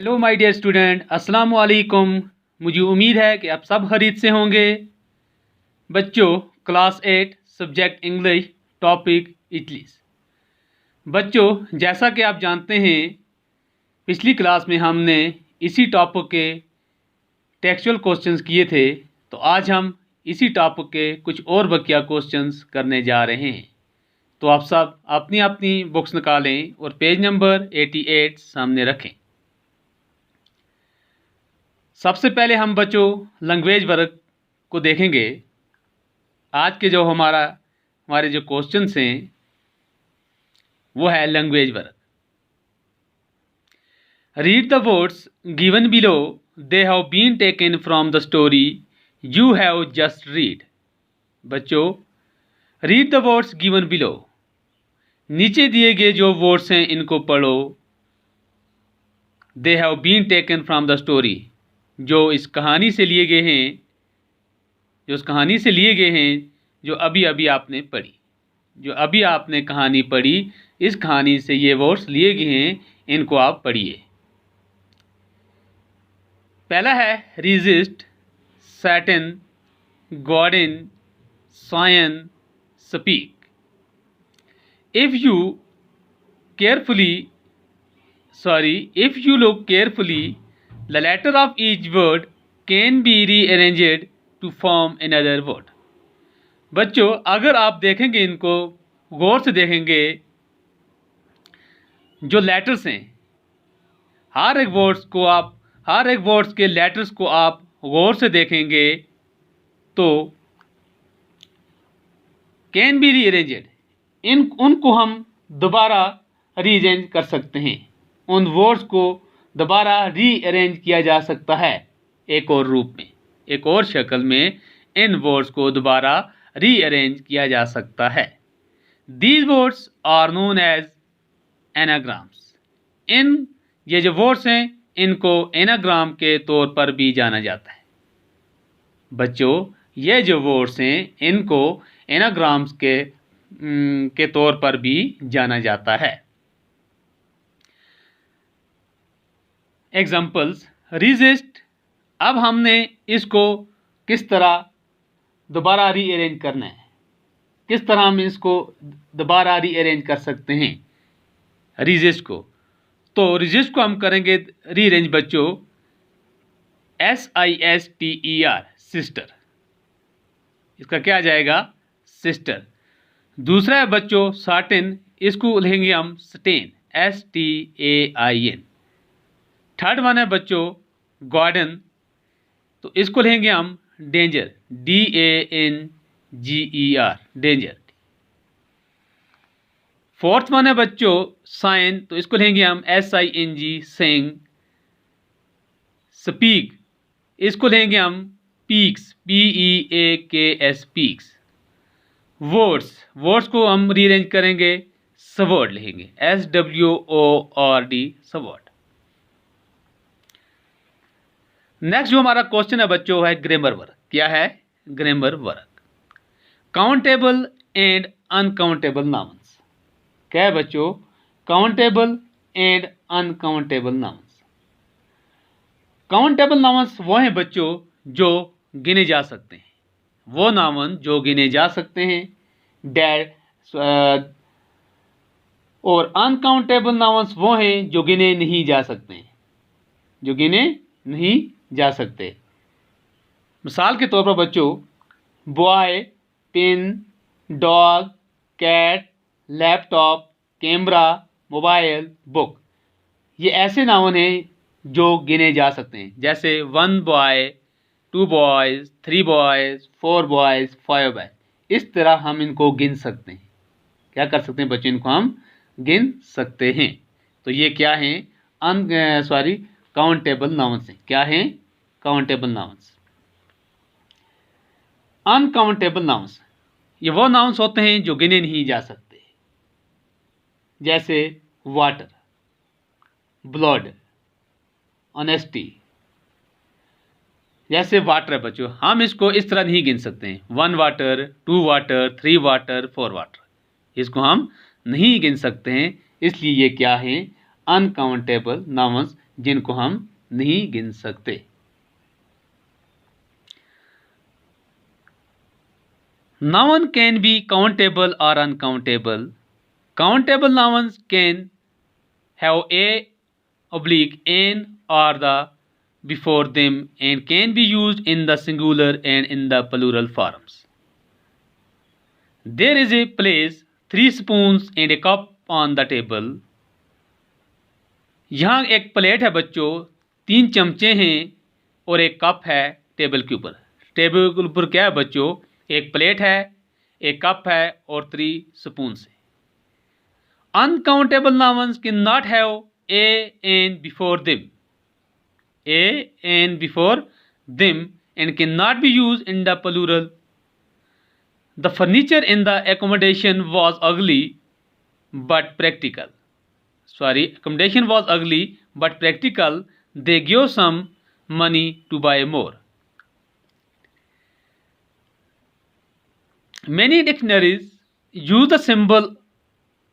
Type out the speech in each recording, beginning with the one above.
Hello my dear student, अस्सलाम वालेकुम। मुझे उम्मीद है कि आप सब खैरियत से होंगे। बच्चों, क्लास 8 सब्जेक्ट इंग्लिश, टॉपिक इटलीस। बच्चों, जैसा कि आप जानते हैं, पिछली क्लास में हमने इसी टॉपिक के टेक्सचुअल क्वेश्चंस किए थे। तो आज हम इसी टॉपिक के कुछ और बकिया क्वेश्चंस करने जा रहे हैं। तो आप सब अपनी अपनी बुक्स निकालें और पेज नंबर 88 सामने रखें। सबसे पहले हम बच्चों लैंग्वेज वर्क को देखेंगे। आज के जो हमारे जो क्वेश्चंस हैं वो है language work. Read the words given below, they have been taken from the story you have just read. बच्चों, read the words given below, नीचे दिए गए जो वर्ड्स हैं इनको पढ़ो। They have been taken from the story, जो इस कहानी से लिए गए हैं, जो अभी अभी आपने पढ़ी, जो अभी आपने कहानी पढ़ी, इस कहानी से ये वर्ड्स लिए गए हैं, इनको आप पढ़िए। पहला है resist, Satan, garden, sign, speak. If you look carefully, the letter of each word can be rearranged to form another word. बच्चों, अगर आप देखेंगे, इनको गौर से देखेंगे, जो लेटर्स हैं, हर एक वर्ड्स के लेटर्स को आप गौर से देखेंगे तो कैन बी रीअरेंज्ड, उनको हम दोबारा रीअरेंज कर सकते हैं। उन वर्ड्स को दोबारा रीअरेंज किया जा सकता है एक और रूप में, एक और शक्ल में इन वर्ड्स को दोबारा रीअरेंज किया जा सकता है। These words are known as anagrams. ये जो वर्ड्स हैं इनको एनाग्राम के तौर पर भी जाना जाता है। बच्चों, ये जो वर्ड्स हैं इनको एनाग्राम्स के तौर पर भी जाना जाता है। Examples, resist. अब हमने इसको किस तरह दोबारा रीअरेंज करना है, किस तरह हम इसको दोबारा रीअरेंज कर सकते हैं रिजिस्ट को। तो रिजिस्ट को हम करेंगे रीअरेंज बच्चों, SISTER, सिस्टर। इसका क्या आ जाएगा? सिस्टर। दूसरा है बच्चों सर्टेन, इसको लिखेंगे हम स्टेन, STAIN। थर्ड वन है बच्चों गॉर्डन, तो इसको लिखेंगे हम danger, DANGER, danger. Fourth one है बच्चों साइन, तो इसको लिखेंगे हम SING, सेंग। स्पीक, इसको लेंगे हम पीक्स, PEAKS, पीक्स। वर्ड्स को हम रीअरेंज करेंगे, सवर्ड लिखेंगे, SWORD, सवर्ड। नेक्स्ट जो हमारा क्वेश्चन है बच्चों है ग्रामर वर्क। क्या है? Grammar work. Countable and uncountable nouns. क्या है बच्चों? Countable and uncountable nouns. Countable nouns वो हैं बच्चों जो गिने जा सकते हैं, वो नाउन जो गिने जा सकते हैं, डैड। और अनकाउंटेबल नाउन्स वो हैं जो गिने नहीं जा सकते हैं, जो गिने नहीं जा सकते। मिसाल के तौर पर बच्चों boy, pen, dog, cat, laptop, camera, mobile, book, ये ऐसे नाउन हैं जो गिने जा सकते हैं। जैसे 1 boy, 2 boys, 3 boys, 4 boys, 5 boys, इस तरह हम इनको गिन सकते हैं। क्या कर सकते हैं बच्चों? इनको हम गिन सकते हैं। तो ये क्या हैं? काउंटेबल नाउन्स हैं। क्या हैं? Countable nouns. अनकाउंटेबल नाउन्स, ये वो नाउन्स होते हैं जो गिने नहीं जा सकते। जैसे वाटर, ब्लड, ऑनेस्टी। जैसे वाटर है बच्चों, हम इसको इस तरह नहीं गिन सकते हैं, 1 वाटर, 2 वाटर, 3 वाटर, 4 वाटर, इसको हम नहीं गिन सकते हैं। इसलिए ये क्या हैं? अनकाउंटेबल नाउन्स, जिनको हम नहीं गिन सकते। Noun can be countable or uncountable. Countable nouns can have a oblique an or the before them and can be used in the singular and in the plural forms. There is a place, 3 spoons and a cup on the table. यहाँ एक plate है बच्चों, 3 चमचे हैं और एक cup है table के ऊपर। टेबल के ऊपर क्या है बच्चों? एक प्लेट है, एक कप है और 3 स्पून है। Uncountable nouns cannot have a and before them. A and before them and cannot be used in the plural. The furniture in the accommodation was ugly but practical. Accommodation was ugly but practical. They gave some money to buy more. Many dictionaries use the symbol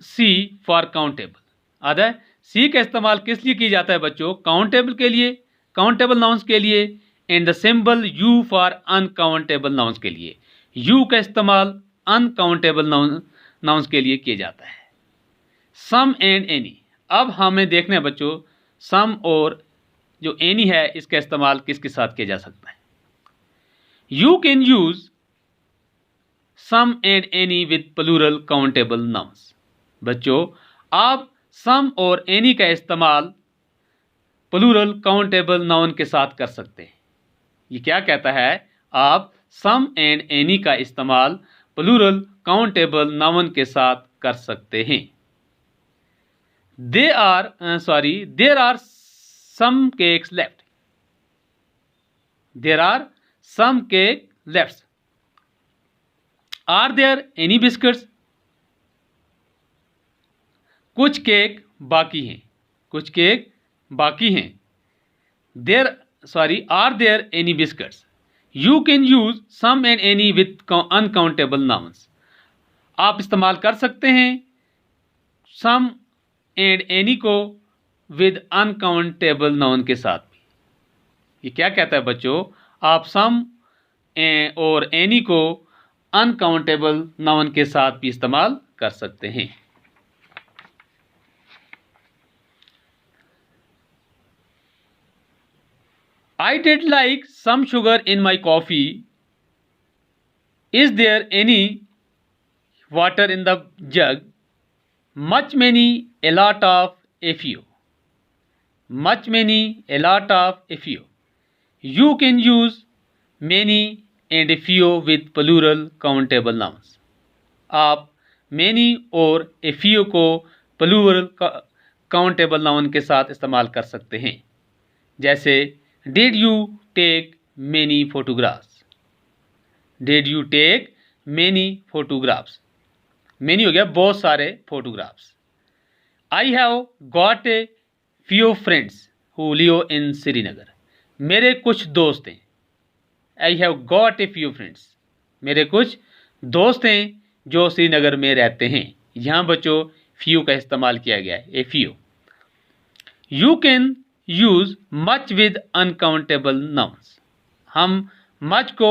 C for countable. आधा C का इस्तेमाल किस लिए किया जाता है बच्चों? Countable के लिए, काउंटेबल नाउन्स के लिए, and the symbol U for uncountable nouns के लिए। U का इस्तेमाल अनकाउंटेबल नाउन्स के लिए किया जाता है। सम एंड एनी, अब हमें देखना है बच्चों सम और जो एनी है इसका इस्तेमाल किसके साथ किया जा सकता है। You can use some and any with plural countable nouns. बच्चों आप सम और एनी का इस्तेमाल प्लूरल काउंटेबल नाउन के साथ कर सकते हैं। ये क्या कहता है? आप सम एंड एनी का इस्तेमाल प्लूरल काउंटेबल नाउन के साथ कर सकते हैं। There are some cakes left. There are some cake left. Are there any biscuits? कुछ केक बाकी हैं, कुछ केक बाकी हैं। Are there any biscuits? You can use some and any with uncountable nouns. आप इस्तेमाल कर सकते हैं सम एंड एनी को विद अनकाउंटेबल नाउन के साथ भी। ये क्या कहता है बच्चों? आप सम और एनी को अनकाउंटेबल नाउन के साथ भी इस्तेमाल कर सकते हैं। I did like some sugar in my coffee. Is there any water in the jug? Much, many, a lot of, a few. Much, many, a lot of, a few. You can use many and a few with plural countable nouns. आप many और a few को plural countable noun के साथ इस्तेमाल कर सकते हैं। जैसे Did you take many photographs? Did you take many photographs? Many हो गया बहुत सारे photographs. I have got a few friends who live in Srinagar. मेरे कुछ दोस्त हैं। I have got a few friends. मेरे कुछ दोस्त हैं जो श्रीनगर में रहते हैं। यहाँ बच्चों few का इस्तेमाल किया गया है, a few. You can use much with uncountable nouns. हम मच को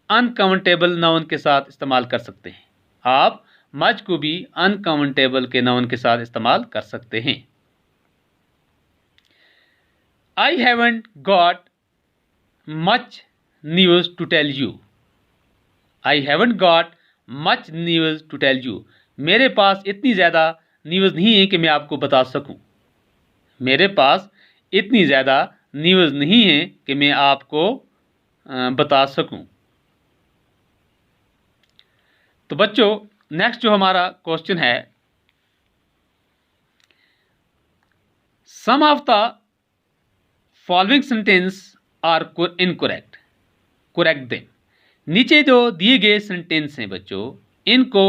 अनकाउंटेबल नाउन के साथ इस्तेमाल कर सकते हैं। आप मच को भी अनकाउंटेबल के नाउन के साथ इस्तेमाल कर सकते हैं। I haven't got much news to tell you. I haven't got much news to tell you. मेरे पास इतनी ज़्यादा न्यूज़ नहीं है कि मैं आपको बता सकूं। मेरे पास इतनी ज़्यादा न्यूज़ नहीं है कि मैं आपको बता सकूं। तो बच्चों नेक्स्ट जो हमारा क्वेश्चन है, some of the following sentences are incorrect, correct them. नीचे जो दिए गए सेंटेंस हैं बच्चों, इनको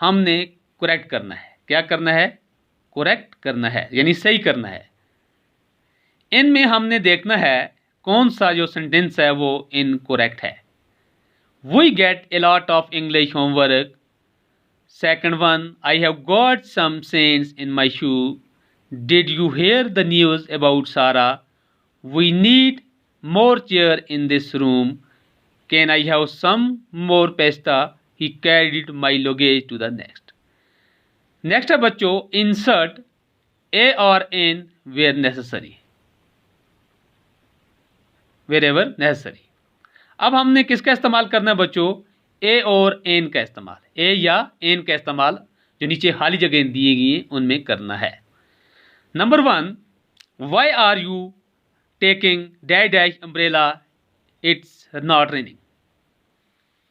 हमने करेक्ट करना है। क्या करना है? करेक्ट करना है, यानी सही करना है। इनमें हमने देखना है कौन सा जो सेंटेंस है वो इनकरेक्ट है। We get a lot of English homework. Second one, I have got some sands in my shoe. Did you hear the news about Sarah? We need more chair in this room. Can I have some more pasta? He carried my luggage to the next. Next है बच्चों insert a और an where necessary, wherever necessary. अब हमने किसका इस्तेमाल करना है बच्चों? ए और एन का इस्तेमाल, ए या एन का इस्तेमाल जो नीचे खाली जगह दी गई हैं उनमें करना है। Number 1, why are you taking dash dash umbrella, it's not raining.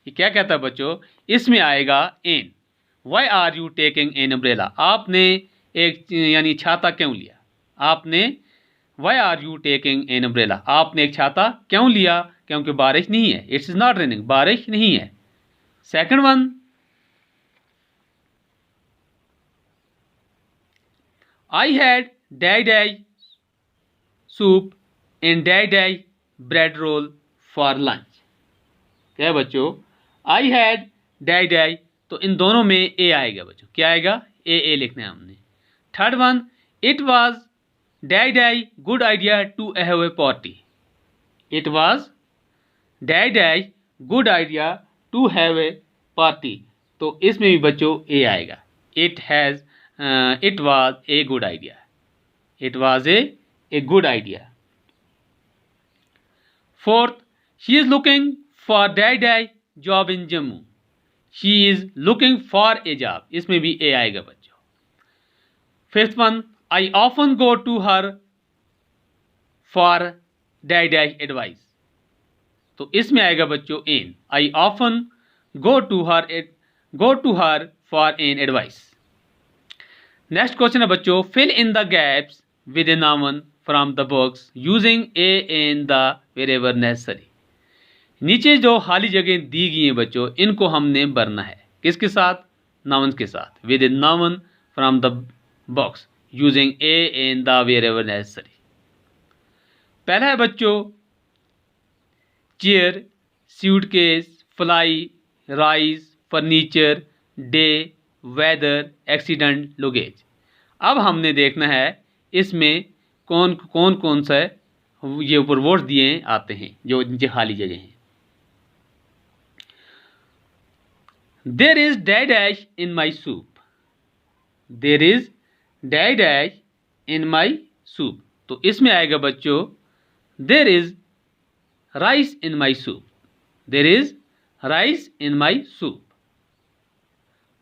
ये क्या कहता है बच्चों? इसमें आएगा an. Why are you taking an umbrella, आपने एक यानी छाता क्यों लिया? आपने why are you taking an umbrella, आपने एक छाता क्यों लिया? क्योंकि बारिश नहीं है। इट्स नॉट रेनिंग, बारिश नहीं है। Second one, I had dash dash soup and dash dash bread roll for lunch. क्या है बच्चों? आई हैड डैश डैश, तो इन दोनों में ए आएगा बच्चों। क्या आएगा? ए लिखना है हमने। Third one, it was dash dash good idea to have a party. It was dash dash good idea to have a party, तो इसमें भी बच्चों ए आएगा। It was a good idea, it was a good idea. Fourth, she is looking for dash dash job in Jammu. She is looking for a job, इसमें भी a आएगा बच्चों। Fifth one, I often go to her for dash dash advice, तो इसमें आएगा बच्चों an. I often go to her for an advice. Next question है बच्चों, fill in the gaps with a noun from the box using a an the wherever necessary. नीचे जो खाली जगह दी गई हैं बच्चों, इनको हमने भरना है किसके साथ? नाउन के साथ। With a noun from the box using a an the wherever necessary. पहला है बच्चों chair, suitcase, fly, rice, furniture, day, weather, accident, luggage. अब हमने देखना है इसमें कौन सा ये ऊपर वर्ड दिए आते हैं जो नीचे खाली जगह हैं। There is dash dash in my soup, there is dash dash in my soup, तो इसमें आएगा बच्चों there is rice in my soup, there is rice in my soup.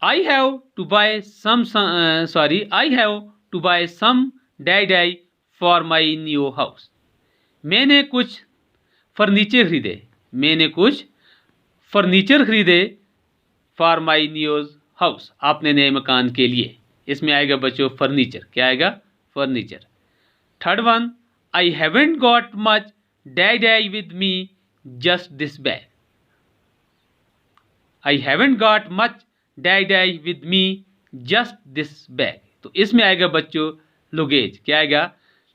I have to buy some dash dash for my new house. मैंने कुछ furniture खरीदे for my new house, आपने नए मकान के लिए। इसमें आएगा बच्चों फर्नीचर। क्या आएगा? Furniture. Third one, I haven't got much dash dash with me, just this bag. I haven't got much dash dash with me, just this bag, तो इसमें आएगा बच्चों लुगेज। क्या आएगा?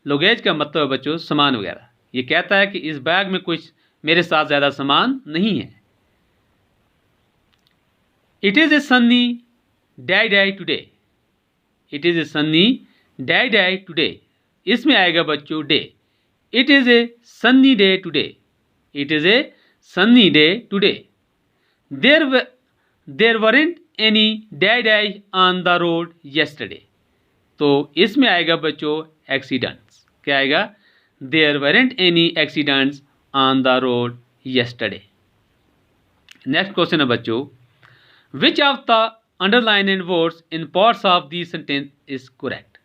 लुगेज का मतलब है बच्चों सामान वगैरह। ये कहता है कि इस बैग में कुछ मेरे साथ ज़्यादा सामान नहीं है। It is a sunny dash dash today, it is a sunny dash dash today, इसमें आएगा बच्चों day. It is a sunny day today, it is a sunny day today. There weren't any dash dash on the road yesterday, तो इसमें आएगा बच्चों accidents. क्या आएगा? There weren't any accidents on the road yesterday. Next question है बच्चों, which of the underline and words in parts of the sentence is correct.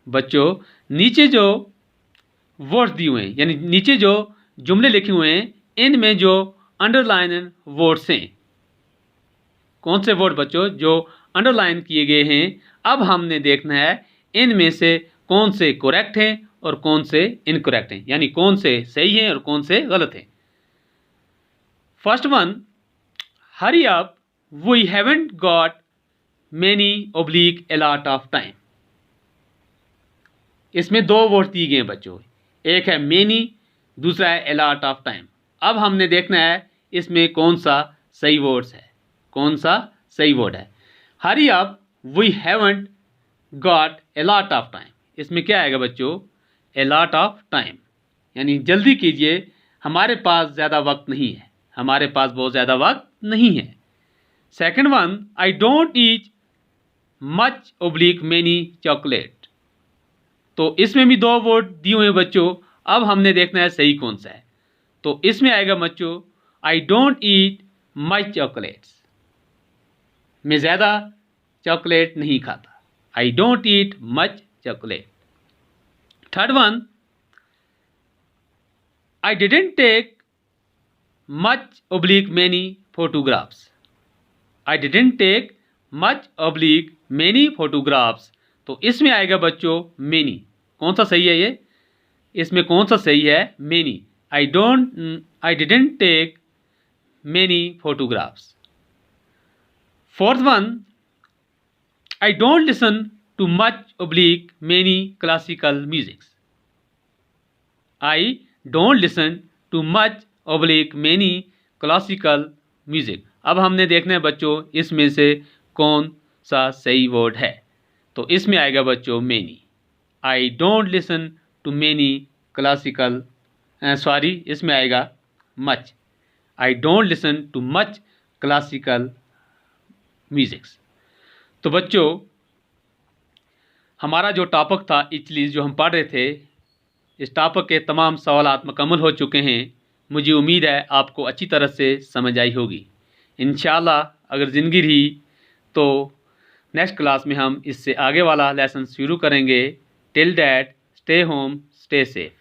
बच्चों नीचे जो वर्ड्स दिए हुए हैं यानी नीचे जो जुमले लिखे हुए हैं इनमें जो अंडरलाइन एंड वर्ड्स हैं, कौन से वर्ड बच्चों जो अंडरलाइन किए गए हैं, अब हमने देखना है इनमें से कौन से करेक्ट हैं और कौन से इनकरेक्ट हैं, यानी कौन से सही हैं और कौन से गलत हैं। First one, hurry up, we haven't got many oblique a lot of time. इसमें दो वर्ड दिए गए हैं बच्चों, एक है मैनी, दूसरा है ए लॉट ऑफ टाइम। अब हमने देखना है इसमें कौन सा सही वर्ड्स है, कौन सा सही वर्ड है। Hurry up, we haven't got a lot of time, इसमें क्या आएगा बच्चों, ए लॉट ऑफ टाइम, यानी जल्दी कीजिए, हमारे पास ज़्यादा वक्त नहीं है, हमारे पास बहुत ज़्यादा वक्त नहीं है। Second one, I don't eat much oblique many chocolate. तो इसमें भी दो वर्ड दिए हुए हैं बच्चों, अब हमने देखना है सही कौन सा है। तो इसमें आएगा बच्चों, I don't eat much chocolates, मैं ज़्यादा चॉकलेट नहीं खाता, I don't eat much chocolate. Third one, I didn't take much oblique many photographs, I didn't take much oblique many photographs. तो इसमें आएगा बच्चों मैनी, कौन सा सही है ये, इसमें कौन सा सही है, many, I didn't take many photographs. Fourth one, I don't listen to much oblique many classical musics, I don't listen to much oblique many classical music. अब हमने देखना है बच्चों इसमें से कौन सा सही वर्ड है। तो इसमें आएगा बच्चों many, I don't listen to many classical, sorry इसमें आएगा much, I don't listen to much classical musics. तो बच्चों हमारा जो टॉपिक था इचली जो हम पढ़ रहे थे, इस टॉपिक के तमाम सवालात मुकम्मल हो चुके हैं। मुझे उम्मीद है आपको अच्छी तरह से समझ आई होगी। इंशाल्लाह अगर ज़िंदगी रही तो नेक्स्ट क्लास में हम इससे आगे वाला लेसन शुरू करेंगे। Till that stay home stay safe.